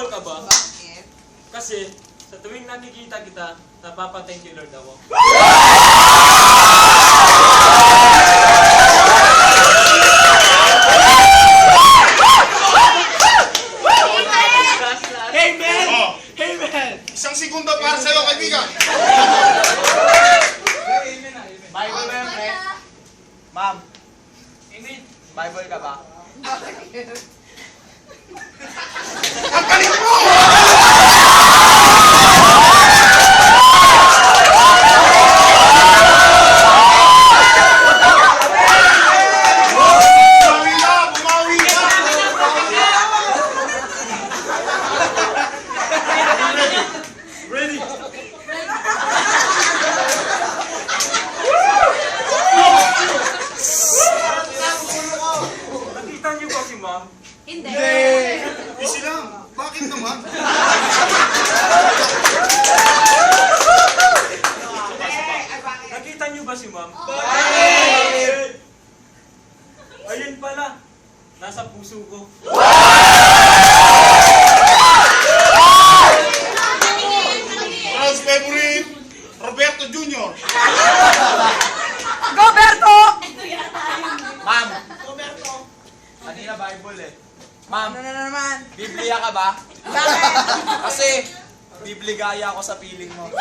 thankful ka ba? Bakit? Kasi, sa tuwing nakikita kita, napapa-thank you Lord ako. Amen! Oh, Amen! isang segundo para sa'yo, kaibigan. Bible ba yan, pre? Ma'am, Bible ka ba? Ang galing mo! Bumawi na! Bumawi na! Ready? Nakita niyo ba si ma'am? Hindi. Easy lang. Bakit naman? Nakita niyo ba si ma'am? Ayun pala. Nasa puso ko. Crowd's favorite, Roberto Jr. Goberto! Ma'am! Kanina Bible eh. Ma'am, Ano na naman? Biblia ka ba? Bakit? Kasi, bibligaya ako sa piling mo.